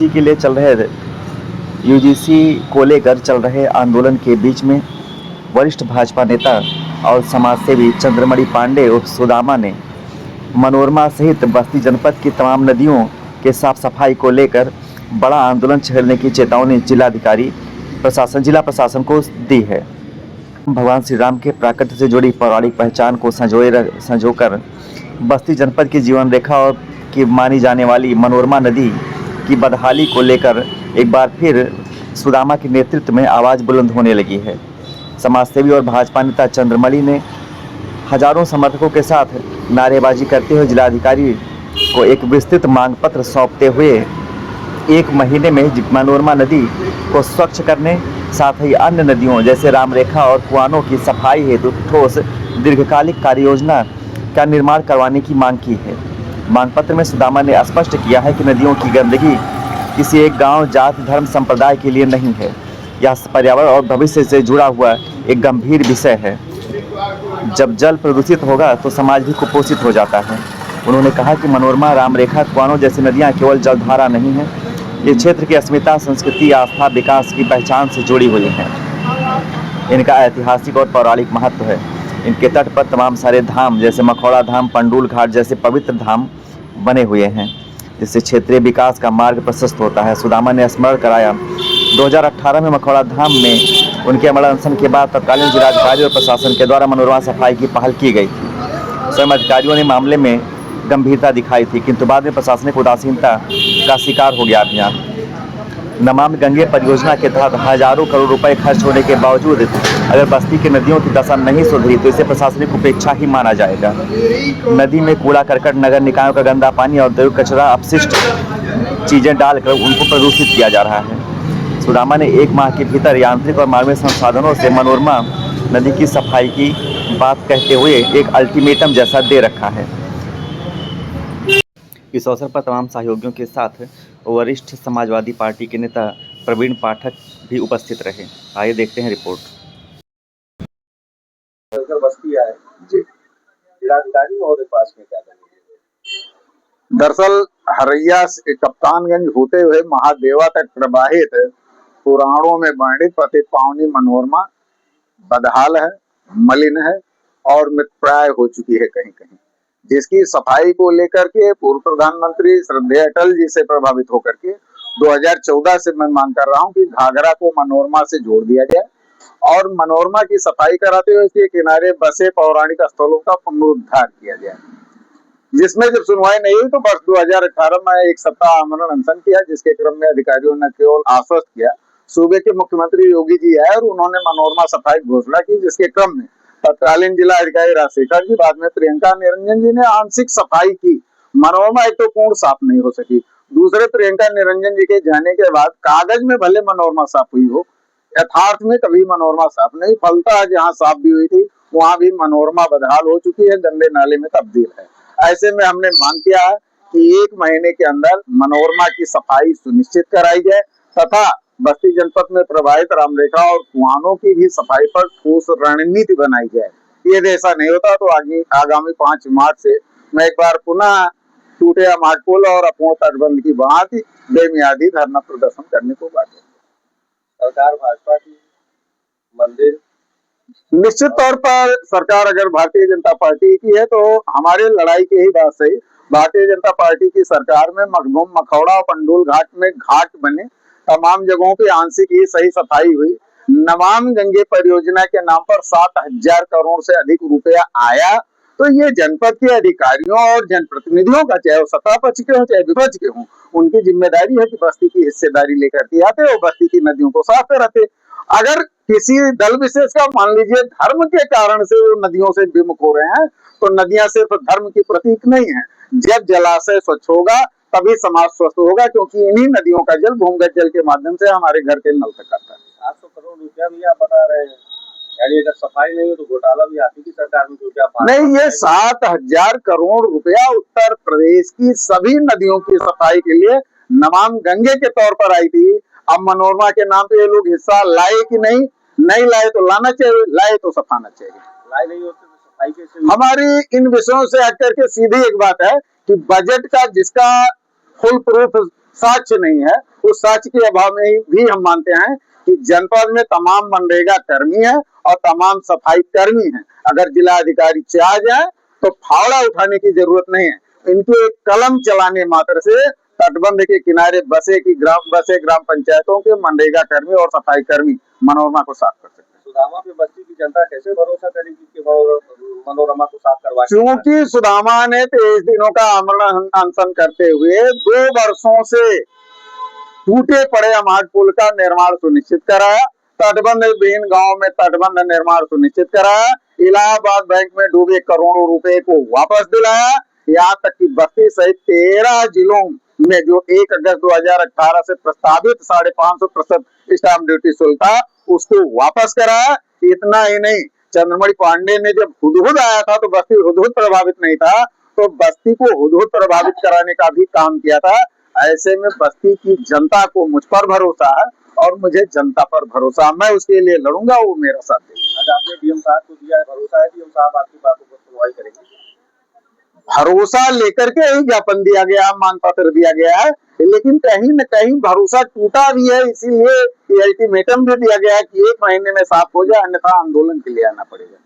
UGC के लिए चल रहे यूजीसी को लेकर चल रहे आंदोलन के बीच में वरिष्ठ भाजपा नेता और समाजसेवी चंद्रमणि पांडे उर्फ सुदामा ने मनोरमा सहित बस्ती जनपद की तमाम नदियों के साफ सफाई को लेकर बड़ा आंदोलन छेड़ने की चेतावनी जिला प्रशासन को दी है। भगवान श्री राम के प्राकट्य से जुड़ी पौराणिक पहचान को संजोकर बस्ती जनपद की जीवन रेखा और की मानी जाने वाली मनोरमा नदी की बदहाली को लेकर एक बार फिर सुदामा के नेतृत्व में आवाज़ बुलंद होने लगी है। समाजसेवी और भाजपा नेता चंद्रमणि ने हजारों समर्थकों के साथ नारेबाजी करते हुए जिलाधिकारी को एक विस्तृत मांग पत्र सौंपते हुए 1 महीने में मनोरमा नदी को स्वच्छ करने, साथ ही अन्य नदियों जैसे रामरेखा और कुआनों की सफाई हेतु ठोस दीर्घकालिक कार्ययोजना का निर्माण करवाने की मांग की है। मांग पत्र में सुदामा ने स्पष्ट किया है कि नदियों की गंदगी किसी एक गांव, जाति, धर्म, संप्रदाय के लिए नहीं है। यह पर्यावरण और भविष्य से जुड़ा हुआ एक गंभीर विषय है। जब जल प्रदूषित होगा तो समाज भी कुपोषित हो जाता है। उन्होंने कहा कि मनोरमा, रामरेखा, कुआनों जैसी नदियां केवल जलधारा नहीं हैं, ये क्षेत्र की अस्मिता, संस्कृति, आस्था, विकास की पहचान से जुड़ी हुई हैं। इनका ऐतिहासिक और पौराणिक महत्व है। इनके तट पर तमाम सारे धाम जैसे मखौड़ा धाम, पंडुल घाट जैसे पवित्र धाम बने हुए हैं, जिससे क्षेत्रीय विकास का मार्ग प्रशस्त होता है। सुदामा ने स्मरण कराया 2018 में मखौड़ा धाम में उनके अमर अनशन के बाद तत्कालीन जिलाधिकारी और प्रशासन के द्वारा मनोरमा सफाई की पहल की गई थी। स्वयं अधिकारियों ने मामले में गंभीरता दिखाई थी, किंतु बाद में प्रशासनिक उदासीनता का शिकार हो गया अभियान। नमामि गंगे परियोजना के तहत हजारों करोड़ रुपए खर्च होने के बावजूद अगर बस्ती की नदियों की दशा नहीं सुधरी तो इसे प्रशासनिक उपेक्षा ही माना जाएगा। नदी में कूड़ा करकट, नगर निकायों का गंदा पानी और औद्योगिक कचरा, अपशिष्ट चीजें डालकर उनको प्रदूषित किया जा रहा है। सुदामा ने 1 माह के भीतर यांत्रिक और मानवीय संसाधनों से मनोरमा नदी की सफाई की बात कहते हुए एक अल्टीमेटम जैसा दे रखा है। इस अवसर पर तमाम सहयोगियों के साथ वरिष्ठ समाजवादी पार्टी के नेता प्रवीण पाठक भी उपस्थित रहे। आइए देखते हैं रिपोर्ट। बस्ती आए जी, जिलाधिकारी महोदय पास में क्या करेंगे? दरअसल हरैया से कप्तानगंज होते हुए महादेवा तक प्रवाहित पुराणों में वर्णित पति पावनी मनोरमा बदहाल है, मलिन है और मृतप्राय हो चुकी है कहीं कहीं, जिसकी सफाई को लेकर के पूर्व प्रधानमंत्री श्रद्धेय अटल जी से प्रभावित होकर के 2014 से मैं मांग कर रहा हूं कि घाघरा को मनोरमा से जोड़ दिया जाए और मनोरमा की सफाई कराते हुए इसके किनारे बसे पौराणिक स्थलों का पुनरुद्धार किया जाए। जिसमें जब सुनवाई नहीं हुई तो वर्ष 2018 में 1 सप्ताह आमरण अनशन किया, जिसके क्रम में अधिकारियों ने केवल आश्वस्त किया। सूबे के मुख्यमंत्री योगी जी आए और उन्होंने मनोरमा सफाई घोषणा की, जिसके क्रम में तत्कालीन जिला अधिकारी राजशेखर जी, बाद में प्रियंका निरंजन जी ने आंशिक सफाई की। मनोरमा एक तो पूर्ण साफ नहीं हो सकी, दूसरे प्रियंका निरंजन जी के जाने के बाद कागज में भले मनोरमा साफ हुई हो, यथार्थ में कभी मनोरमा साफ नहीं। फलता जहाँ साफ भी हुई थी वहां भी मनोरमा बदहाल हो चुकी है, गंदे नाले में तब्दील है। ऐसे में हमने मांग किया है कि 1 महीने के अंदर मनोरमा की सफाई सुनिश्चित कराई जाए तथा बस्ती जनपद में प्रभावित रामरेखा और कुआनों की भी सफाई पर ठोस रणनीति बनाई जाए। यदि ऐसा नहीं होता तो आगामी 5 मार्च से मैं एक बार पुनः टूटे मार्ट पुल और अपूर्ण तटबंध की भांति बेमियादी धरना प्रदर्शन करने को बाध्य। सरकार भाजपा की मंदिर निश्चित तौर पर सरकार अगर भारतीय जनता पार्टी की है तो हमारे लड़ाई की ही बात सही। भारतीय जनता पार्टी की सरकार में मखदूम, मखौड़ा और पंडुल घाट में घाट बने, तमाम जगहों पे आंशिक ही सही सफाई हुई। नमामि गंगे परियोजना के नाम पर 7,000 करोड़ से अधिक रुपया आया, तो ये जनपद के अधिकारियों और जनप्रतिनिधियों का, चाहे वो सत्ता पक्ष के हो चाहे विपक्ष के हो, उनकी जिम्मेदारी है कि बस्ती की हिस्सेदारी लेकर के आते और बस्ती की नदियों को साफ कराते। अगर किसी दल विशेष का मान लीजिए धर्म के कारण से वो नदियों से विमुख हो रहे हैं तो नदियां सिर्फ धर्म की प्रतीक नहीं है। जब जलाशय स्वच्छ होगा तभी समाज स्वस्थ होगा, क्योंकि इन्हीं नदियों का जल भूमिगत जल के माध्यम से हमारे घर के नल तक आता है। 700 करोड़ रुपया भी आप बता रहे हैं, यानी अगर सफाई नहीं हो तो घोटाला भी आपकी की सरकार में नहीं। ये 7,000 करोड़ रुपया उत्तर प्रदेश की सभी नदियों की सफाई के लिए नमामि गंगे के तौर पर आई थी। अब मनोरमा के नाम पे ये लोग हिस्सा लाए कि नहीं लाए तो लाना चाहिए, लाए तो सफाना चाहिए। लाए नहीं होते तो सफाई कैसे? हमारी इन विषयों से हट करके सीधी एक बात है कि बजट का जिसका फुल प्रूफ साक्ष्य नहीं है। उस साक्ष्य के अभाव में भी हम मानते हैं कि जनपद में तमाम मनरेगा कर्मी है और तमाम सफाई कर्मी है। अगर जिला अधिकारी चाह जाए तो फावड़ा उठाने की जरूरत नहीं है। इनके एक कलम चलाने मात्र से तटबंध के किनारे बसे ग्राम पंचायतों के मनरेगा कर्मी और सफाई कर्मी मनोरमा को साफ कर सकते हैं। सुदामा पे बस्ती की जनता कैसे भरोसा करेगी कि वो मनोरमा को साफ करवा? क्योंकि सुदामा ने 23 दिनों का आमरण अनशन करते हुए 2 वर्षों से टूटे पड़े अमाड पुल का निर्माण सुनिश्चित कराया, तटबंध विहीन गांव में तटबंध निर्माण सुनिश्चित कराया, इलाहाबाद बैंक में डूबे करोड़ों रुपए को वापस दिलाया, यहाँ तक कि बस्ती सहित 13 जिलों में जो 1 अगस्त 2018 से प्रस्तावित 550% स्टाम्प ड्यूटी शुल्क था उसको वापस कराया। इतना ही नहीं, चंद्रमणि पांडे ने जब हुदहुद आया था तो बस्ती हुदहुद प्रभावित नहीं था, तो बस्ती को हुदहुद प्रभावित कराने का भी काम किया था। ऐसे में बस्ती की जनता को मुझ पर भरोसा है और मुझे जनता पर भरोसा, मैं उसके लिए लड़ूंगा, वो मेरा साथ देगा। आज आपने डीएम साहब को दिया है भरोसा है कि डीएम साहब आपकी बातों पर सुनवाई करेंगे? भरोसा लेकर के ही ज्ञापन दिया गया, मांग पत्र दिया गया है, लेकिन कहीं न कहीं भरोसा टूटा भी है, इसीलिए अल्टीमेटम भी दिया गया है कि 1 महीने में साफ हो जाए, अन्यथा आंदोलन के लिए आना पड़ेगा।